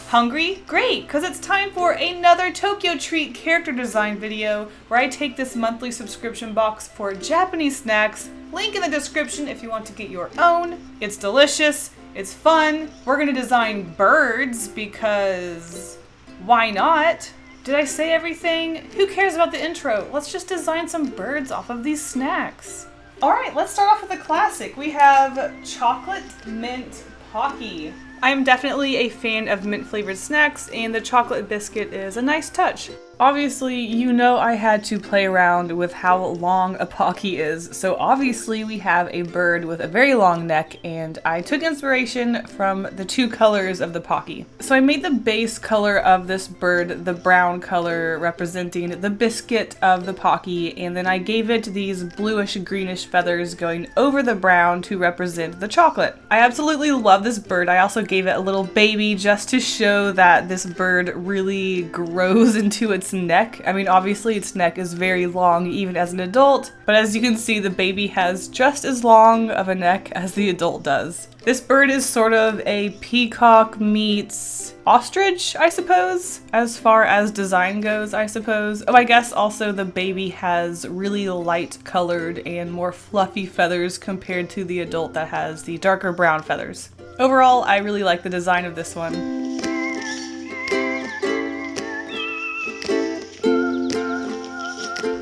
Hungry? Great, because it's time for another TokyoTreat character design video where I take this monthly subscription box for Japanese snacks. Link in the description if you want to get your own. It's delicious, it's fun. We're gonna design birds because why not? Did I say everything? Who cares about the intro? Let's just design some birds off of these snacks. All right, let's start off with the classic. We have chocolate mint pocky. I'm definitely a fan of mint flavored snacks, and the chocolate biscuit is a nice touch. Obviously, you know I had to play around with how long a pocky is, so obviously we have a bird with a very long neck, and I took inspiration from the two colors of the pocky. So I made the base color of this bird the brown color representing the biscuit of the pocky, and then I gave it these bluish greenish feathers going over the brown to represent the chocolate. I absolutely love this bird. I also gave it a little baby just to show that this bird really grows into its neck. I mean, obviously its neck is very long even as an adult, but as you can see, the baby has just as long of a neck as the adult does. This bird is sort of a peacock meets ostrich, I suppose, as far as design goes, I suppose. Oh, I guess also the baby has really light colored and more fluffy feathers compared to the adult that has the darker brown feathers. Overall, I really like the design of this one.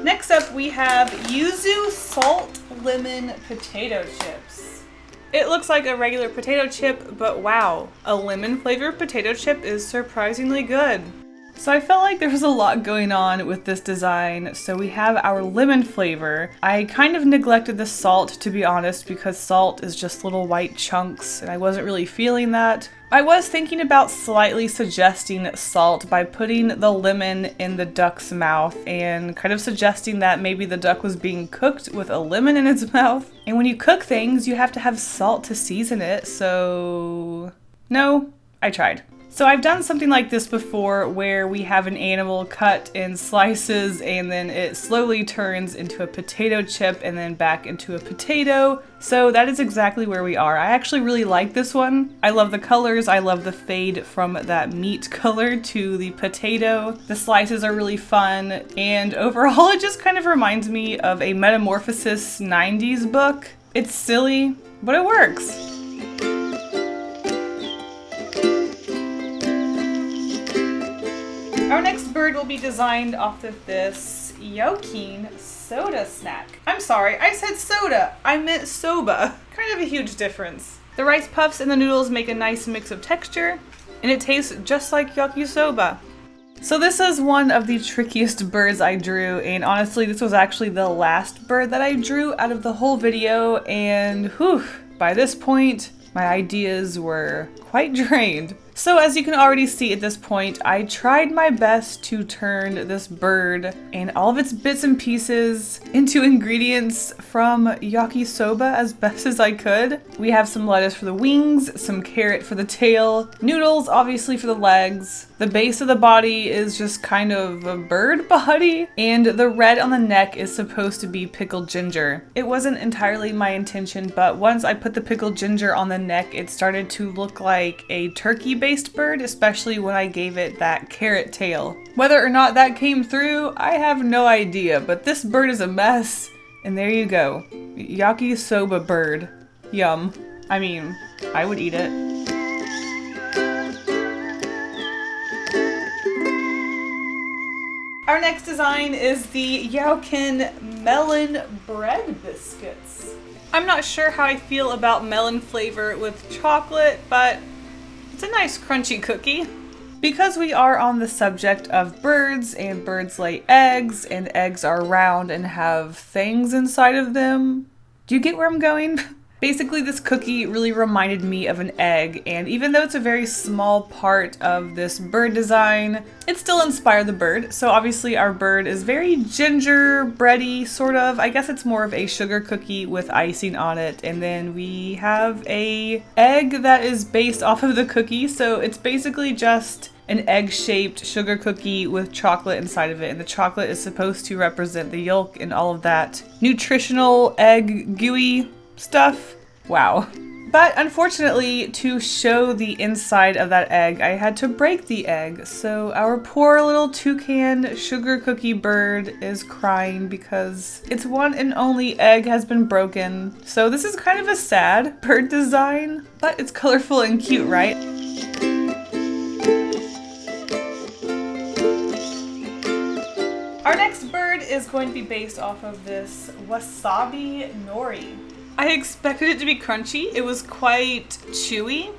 Next up, we have Yuzu salt lemon potato chips. It looks like a regular potato chip, but wow, a lemon flavored potato chip is surprisingly good. So I felt like there was a lot going on with this design. So we have our lemon flavor. I kind of neglected the salt, to be honest, because salt is just little white chunks and I wasn't really feeling that. I was thinking about slightly suggesting salt by putting the lemon in the duck's mouth and kind of suggesting that maybe the duck was being cooked with a lemon in its mouth. And when you cook things, you have to have salt to season it, so no, I tried. So I've done something like this before where we have an animal cut in slices and then it slowly turns into a potato chip and then back into a potato. So that is exactly where we are. I actually really like this one. I love the colors. I love the fade from that meat color to the potato. The slices are really fun, and overall it just kind of reminds me of a Metamorphosis 90s book. It's silly, but it works. Our next bird will be designed off of this Yokin soda snack. I'm sorry, I said soda. I meant soba. Kind of a huge difference. The rice puffs and the noodles make a nice mix of texture, and it tastes just like Yakisoba. So this is one of the trickiest birds I drew, and honestly, this was actually the last bird that I drew out of the whole video, and whew, by this point, my ideas were quite drained. So as you can already see at this point, I tried my best to turn this bird and all of its bits and pieces into ingredients from Yakisoba as best as I could. We have some lettuce for the wings, some carrot for the tail, noodles obviously for the legs. The base of the body is just kind of a bird body, and the red on the neck is supposed to be pickled ginger. It wasn't entirely my intention, but once I put the pickled ginger on the neck, it started to look like a turkey-based bird, especially when I gave it that carrot tail. Whether or not that came through, I have no idea, but this bird is a mess, and there you go. Yakisoba bird. Yum. I mean, I would eat it. Our next design is the Yokin Melon bread biscuits. I'm not sure how I feel about melon flavor with chocolate, but it's a nice crunchy cookie. Because we are on the subject of birds, and birds lay eggs, and eggs are round and have things inside of them. Do you get where I'm going? Basically, this cookie really reminded me of an egg, and even though it's a very small part of this bird design, it still inspired the bird. So obviously our bird is very gingerbready, sort of. I guess it's more of a sugar cookie with icing on it, and then we have a egg that is based off of the cookie, so it's basically just an egg-shaped sugar cookie with chocolate inside of it, and the chocolate is supposed to represent the yolk and all of that nutritional egg gooey stuff. Wow. But unfortunately, to show the inside of that egg, I had to break the egg. So our poor little toucan sugar cookie bird is crying because its one and only egg has been broken. So this is kind of a sad bird design, but it's colorful and cute, right? Our next bird is going to be based off of this Wasabi nori. I expected it to be crunchy. It was quite chewy,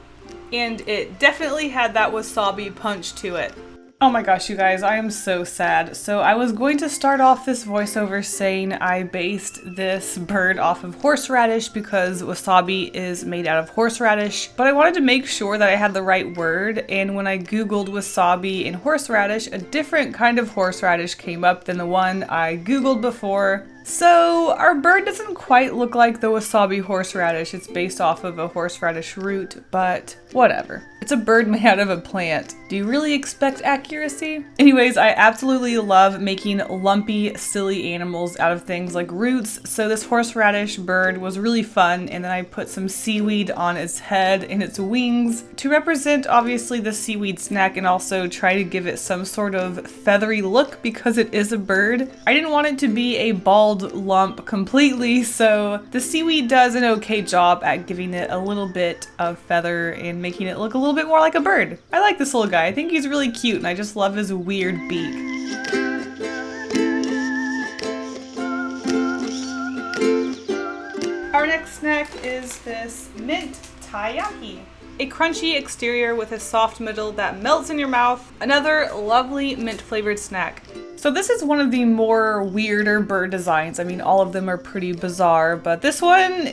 and it definitely had that wasabi punch to it. Oh my gosh, you guys, I am so sad. So I was going to start off this voiceover saying I based this bird off of horseradish because wasabi is made out of horseradish, but I wanted to make sure that I had the right word, and when I googled wasabi and horseradish, a different kind of horseradish came up than the one I googled before. So our bird doesn't quite look like the wasabi horseradish. It's based off of a horseradish root, but whatever. It's a bird made out of a plant. Do you really expect accuracy? Anyways, I absolutely love making lumpy, silly animals out of things like roots, so this horseradish bird was really fun, and then I put some seaweed on its head and its wings to represent obviously the seaweed snack and also try to give it some sort of feathery look because it is a bird. I didn't want it to be a bald lump completely, so the seaweed does an okay job at giving it a little bit of feather and making it look a little bit more like a bird. I like this little guy. I think he's really cute and I just love his weird beak. Our next snack is this mint taiyaki. A crunchy exterior with a soft middle that melts in your mouth. Another lovely mint flavored snack. So this is one of the more weirder bird designs. I mean, all of them are pretty bizarre, but this one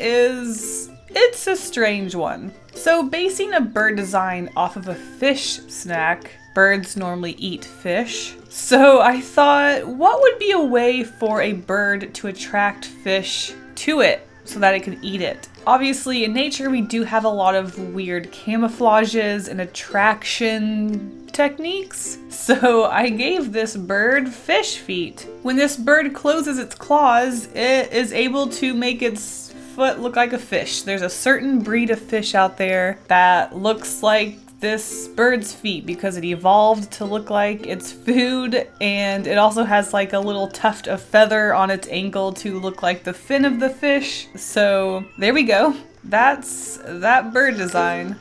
it's a strange one. So basing a bird design off of a fish snack, birds normally eat fish. So I thought, what would be a way for a bird to attract fish to it so that it can eat it? Obviously, in nature, we do have a lot of weird camouflages and attraction techniques. So I gave this bird fish feet. When this bird closes its claws, it is able to make its foot look like a fish. There's a certain breed of fish out there that looks like this bird's feet because it evolved to look like its food, and it also has like a little tuft of feather on its ankle to look like the fin of the fish. So there we go. That's that bird design.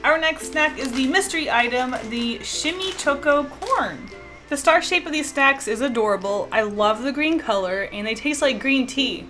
Our next snack is the mystery item, the shimmy choco corn. The star shape of these snacks is adorable. I love the green color and they taste like green tea.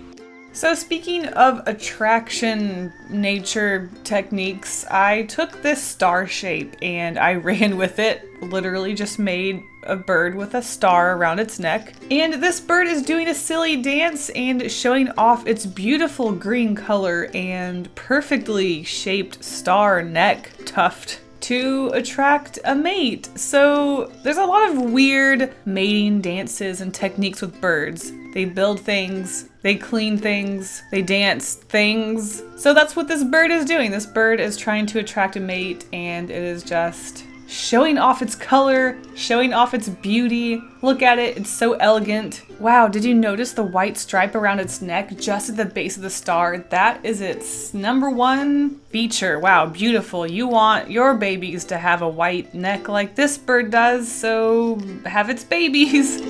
So speaking of attraction nature techniques, I took this star shape and I ran with it. Literally just made a bird with a star around its neck. And this bird is doing a silly dance and showing off its beautiful green color and perfectly shaped star neck tuft to attract a mate. So there's a lot of weird mating dances and techniques with birds. They build things, they clean things, they dance things. So that's what this bird is doing. This bird is trying to attract a mate and it is just showing off its color, showing off its beauty. Look at it, it's so elegant. Wow, did you notice the white stripe around its neck just at the base of the star? That is its #1 feature. Wow, beautiful. You want your babies to have a white neck like this bird does, so have its babies.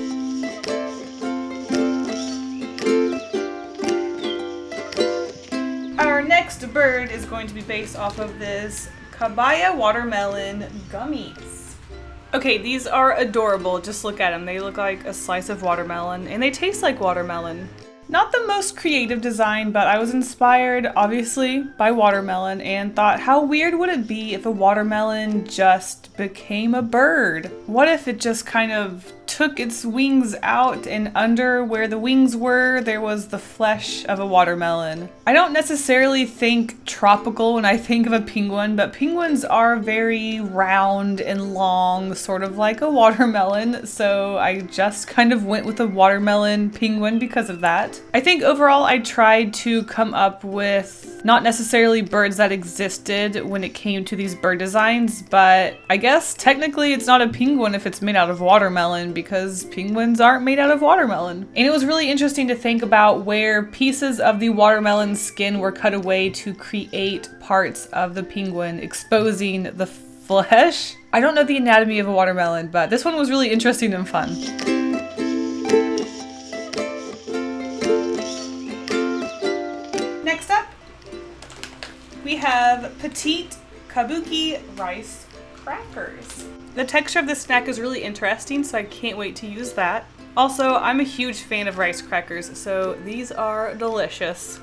Our next bird is going to be based off of this Kabaya watermelon gummies. Okay, these are adorable. Just look at them. They look like a slice of watermelon and they taste like watermelon. Not the most creative design, but I was inspired obviously by watermelon and thought, how weird would it be if a watermelon just became a bird? What if it just kind of took its wings out and under where the wings were, there was the flesh of a watermelon? I don't necessarily think tropical when I think of a penguin, but penguins are very round and long, sort of like a watermelon, so I just kind of went with a watermelon penguin because of that. I think overall I tried to come up with not necessarily birds that existed when it came to these bird designs, but I guess technically it's not a penguin if it's made out of watermelon watermelon because penguins aren't made out of watermelon. And it was really interesting to think about where pieces of the watermelon skin were cut away to create parts of the penguin, exposing the flesh. I don't know the anatomy of a watermelon, but this one was really interesting and fun. Next up, we have petite kabuki rice crackers. The texture of this snack is really interesting, so I can't wait to use that. Also, I'm a huge fan of rice crackers, so these are delicious.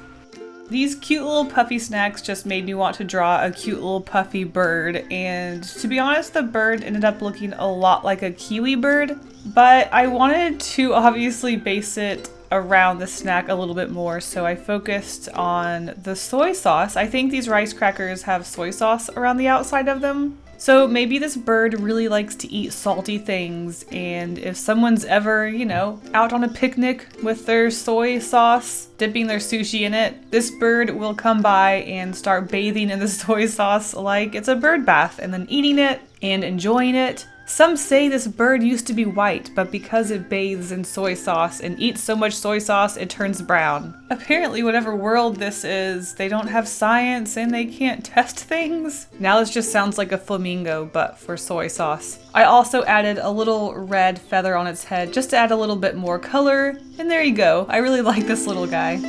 These cute little puffy snacks just made me want to draw a cute little puffy bird, and to be honest, the bird ended up looking a lot like a kiwi bird, but I wanted to obviously base it around the snack a little bit more, so I focused on the soy sauce. I think these rice crackers have soy sauce around the outside of them. So maybe this bird really likes to eat salty things, and if someone's ever, you know, out on a picnic with their soy sauce, dipping their sushi in it, this bird will come by and start bathing in the soy sauce like it's a bird bath, and then eating it and enjoying it. Some say this bird used to be white, but because it bathes in soy sauce and eats so much soy sauce, it turns brown. Apparently, whatever world this is, they don't have science and they can't test things. Now this just sounds like a flamingo, but for soy sauce. I also added a little red feather on its head just to add a little bit more color, and there you go. I really like this little guy.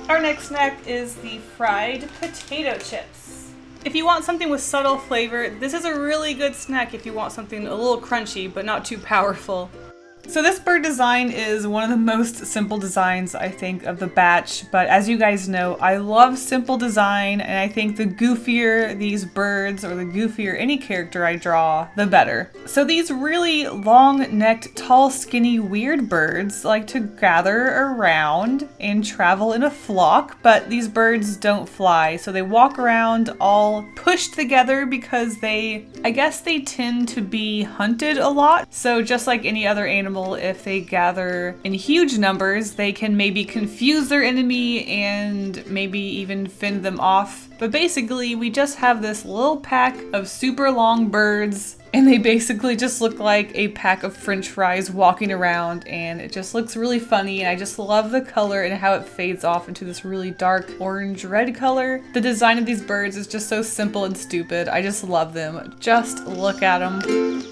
Our next snack is the fried potato chips. If you want something with subtle flavor, this is a really good snack if you want something a little crunchy but not too powerful. So this bird design is one of the most simple designs, I think, of the batch, but as you guys know, I love simple design, and I think the goofier these birds, or the goofier any character I draw, the better. So these really long-necked, tall, skinny, weird birds like to gather around and travel in a flock, but these birds don't fly, so they walk around all pushed together because I guess they tend to be hunted a lot. So just like any other animal, if they gather in huge numbers, they can maybe confuse their enemy and maybe even fend them off. But basically, we just have this little pack of super long birds, and they basically just look like a pack of French fries walking around, and it just looks really funny, and I just love the color and how it fades off into this really dark orange-red color. The design of these birds is just so simple and stupid. I just love them. Just look at them.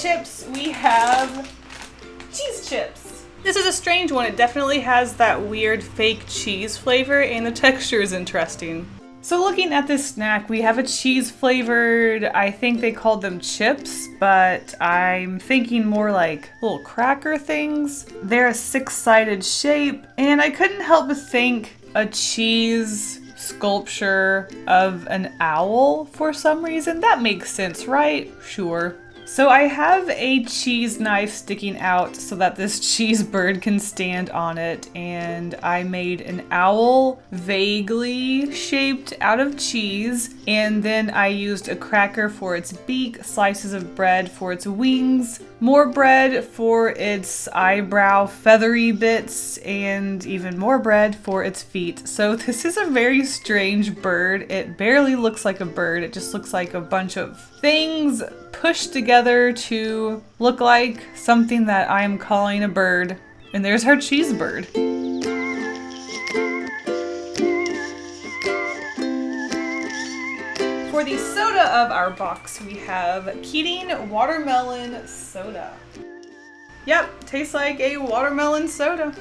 Chips, we have cheese chips. This is a strange one. It definitely has that weird fake cheese flavor, and the texture is interesting. So looking at this snack, we have a cheese flavored, I think they called them chips, but I'm thinking more like little cracker things. They're a six-sided shape, and I couldn't help but think a cheese sculpture of an owl for some reason. That makes sense, right? Sure. So I have a cheese knife sticking out so that this cheese bird can stand on it, and I made an owl vaguely shaped out of cheese, and then I used a cracker for its beak, slices of bread for its wings, more bread for its eyebrow feathery bits, and even more bread for its feet. So this is a very strange bird. It barely looks like a bird. It just looks like a bunch of things pushed together to look like something that I am calling a bird. And there's our cheese bird. For the soda of our box, we have Keating Watermelon Soda. Yep, tastes like a watermelon soda.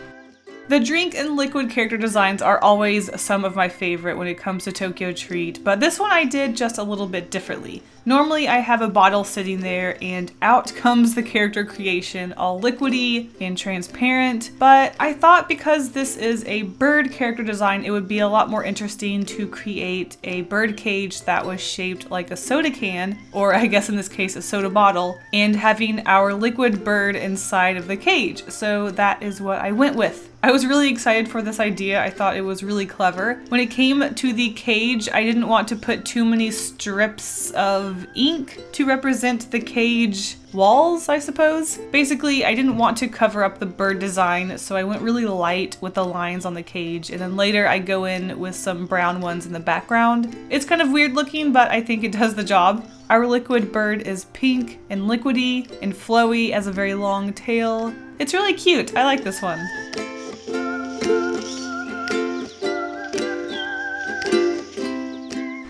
The drink and liquid character designs are always some of my favorite when it comes to TokyoTreat, but this one I did just a little bit differently. Normally I have a bottle sitting there and out comes the character creation, all liquidy and transparent, but I thought because this is a bird character design, it would be a lot more interesting to create a bird cage that was shaped like a soda can, or I guess in this case a soda bottle, and having our liquid bird inside of the cage. So that is what I went with. I was really excited for this idea. I thought it was really clever. When it came to the cage, I didn't want to put too many strips of ink to represent the cage walls, I suppose. Basically, I didn't want to cover up the bird design, so I went really light with the lines on the cage, and then later I go in with some brown ones in the background. It's kind of weird looking, but I think it does the job. Our liquid bird is pink and liquidy and flowy, has a very long tail. It's really cute. I like this one.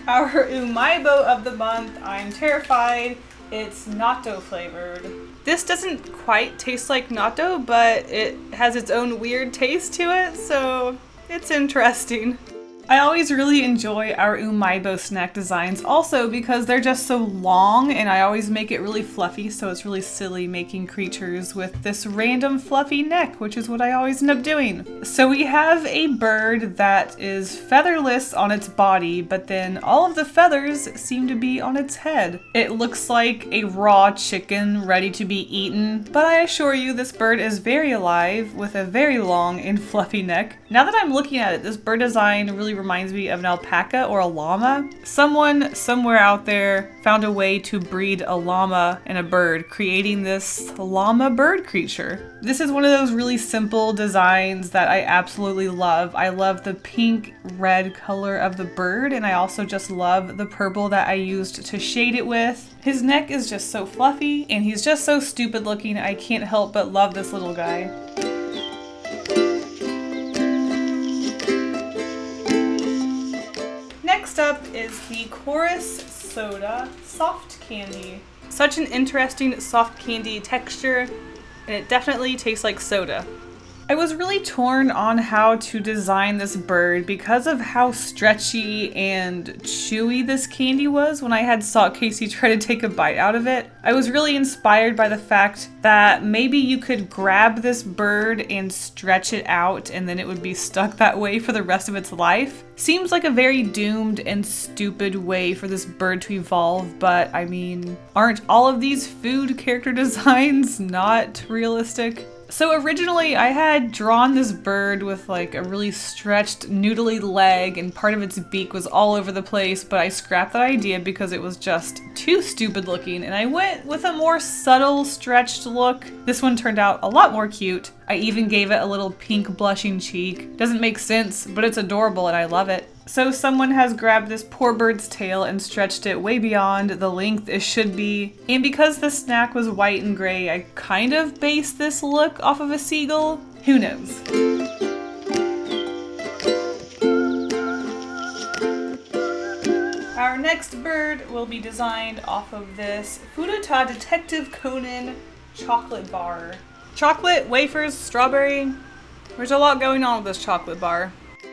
Our Umaibo of the month, I'm terrified. It's natto flavored. This doesn't quite taste like natto, but it has its own weird taste to it, so it's interesting. I always really enjoy our Umaibo snack designs also because they're just so long, and I always make it really fluffy, so it's really silly making creatures with this random fluffy neck, which is what I always end up doing. So we have a bird that is featherless on its body, but then all of the feathers seem to be on its head. It looks like a raw chicken ready to be eaten, but I assure you this bird is very alive with a very long and fluffy neck. Now that I'm looking at it, this bird design really reminds me of an alpaca or a llama. Someone somewhere out there found a way to breed a llama and a bird, creating this llama bird creature. This is one of those really simple designs that I absolutely love. I love the pink red color of the bird, and I also just love the purple that I used to shade it with. His neck is just so fluffy, and he's just so stupid looking. I can't help but love this little guy. Next up is the Chorus Soda Soft Candy. Such an interesting soft candy texture, and it definitely tastes like soda. I was really torn on how to design this bird because of how stretchy and chewy this candy was when I had saw Kasey try to take a bite out of it. I was really inspired by the fact that maybe you could grab this bird and stretch it out and then it would be stuck that way for the rest of its life. Seems like a very doomed and stupid way for this bird to evolve, but I mean, aren't all of these food character designs not realistic? So originally I had drawn this bird with like a really stretched noodly leg and part of its beak was all over the place, but I scrapped that idea because it was just too stupid looking and I went with a more subtle stretched look. This one turned out a lot more cute. I even gave it a little pink blushing cheek. Doesn't make sense, but it's adorable and I love it. So someone has grabbed this poor bird's tail and stretched it way beyond the length it should be. And because the snack was white and gray, I kind of based this look off of a seagull. Who knows? Our next bird will be designed off of this Furuta Detective Conan chocolate bar. Chocolate, wafers, strawberry. There's a lot going on with this chocolate bar.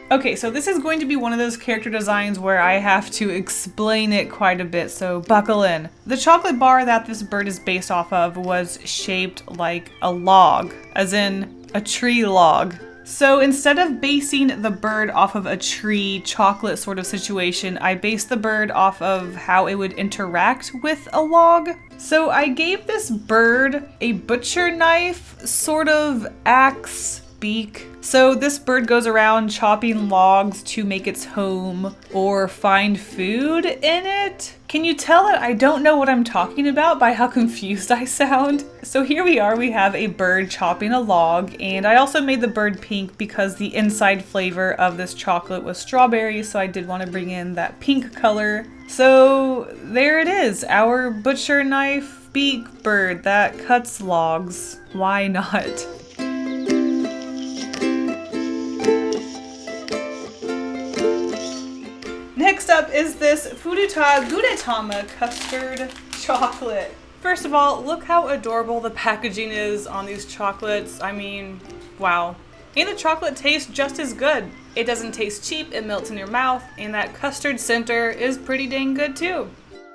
Okay, so this is going to be one of those character designs where I have to explain it quite a bit, so buckle in. The chocolate bar that this bird is based off of was shaped like a log, as in a tree log. So instead of basing the bird off of a tree chocolate sort of situation, I based the bird off of how it would interact with a log. So I gave this bird a butcher knife, sort of axe beak. So this bird goes around chopping logs to make its home or find food in it. Can you tell that I don't know what I'm talking about by how confused I sound? So here we are, we have a bird chopping a log, and I also made the bird pink because the inside flavor of this chocolate was strawberry, so I did want to bring in that pink color. So there it is, our butcher knife beak bird that cuts logs. Why not? Next up is this Furuta Gudetama custard chocolate. First of all, look how adorable the packaging is on these chocolates. I mean, wow. And the chocolate tastes just as good. It doesn't taste cheap, it melts in your mouth, and that custard center is pretty dang good too.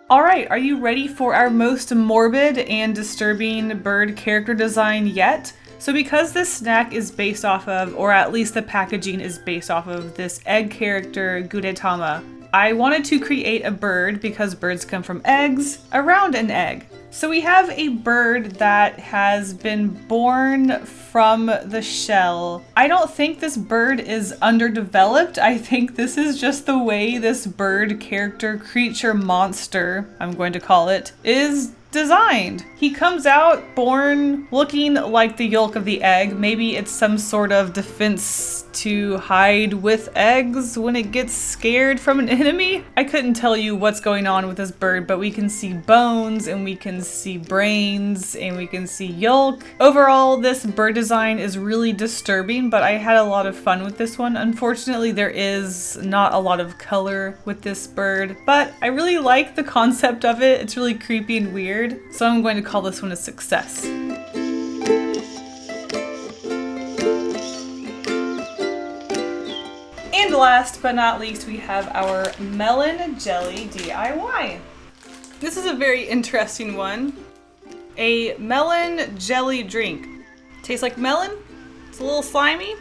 Alright, are you ready for our most morbid and disturbing bird character design yet? So because this snack is based off of, or at least the packaging is based off of this egg character, Gudetama, I wanted to create a bird, because birds come from eggs, around an egg. So we have a bird that has been born from the shell. I don't think this bird is underdeveloped. I think this is just the way this bird character, creature, monster, I'm going to call it, is designed. He comes out born looking like the yolk of the egg. Maybe it's some sort of defense to hide with eggs when it gets scared from an enemy. I couldn't tell you what's going on with this bird, but we can see bones and we can see brains and we can see yolk. Overall, this bird design is really disturbing, but I had a lot of fun with this one. Unfortunately, there is not a lot of color with this bird, but I really like the concept of it. It's really creepy and weird, so I'm going to call this one a success. And last but not least, we have our melon jelly DIY. This is a very interesting one. A melon jelly drink. Tastes like melon. It's a little slimy.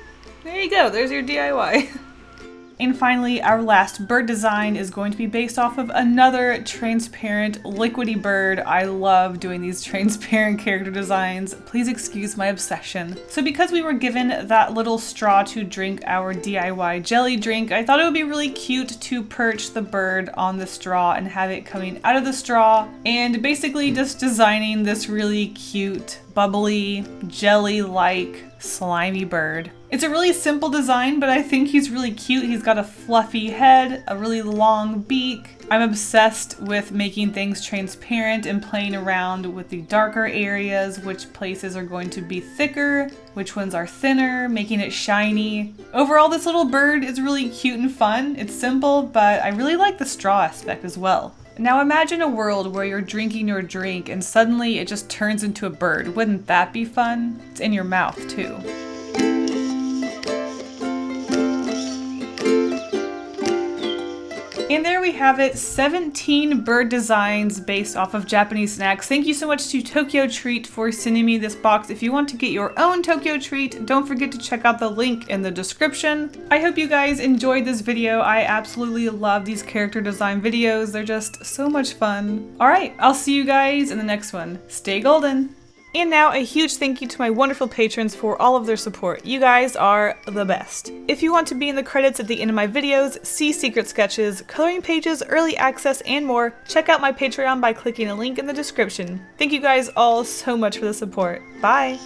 There you go. There's your DIY. And finally, our last bird design is going to be based off of another transparent liquidy bird. I love doing these transparent character designs. Please excuse my obsession. So because we were given that little straw to drink our DIY jelly drink, I thought it would be really cute to perch the bird on the straw and have it coming out of the straw, and basically just designing this really cute, bubbly, jelly-like, slimy bird. It's a really simple design, but I think he's really cute. He's got a fluffy head, a really long beak. I'm obsessed with making things transparent and playing around with the darker areas, which places are going to be thicker, which ones are thinner, making it shiny. Overall, this little bird is really cute and fun. It's simple, but I really like the straw aspect as well. Now imagine a world where you're drinking your drink and suddenly it just turns into a bird. Wouldn't that be fun? It's in your mouth too. And there we have it, 17 bird designs based off of Japanese snacks. Thank you so much to TokyoTreat for sending me this box. If you want to get your own TokyoTreat, don't forget to check out the link in the description. I hope you guys enjoyed this video. I absolutely love these character design videos. They're just so much fun. All right, I'll see you guys in the next one. Stay golden. And now a huge thank you to my wonderful patrons for all of their support. You guys are the best. If you want to be in the credits at the end of my videos, see secret sketches, coloring pages, early access, and more, check out my Patreon by clicking a link in the description. Thank you guys all so much for the support. Bye!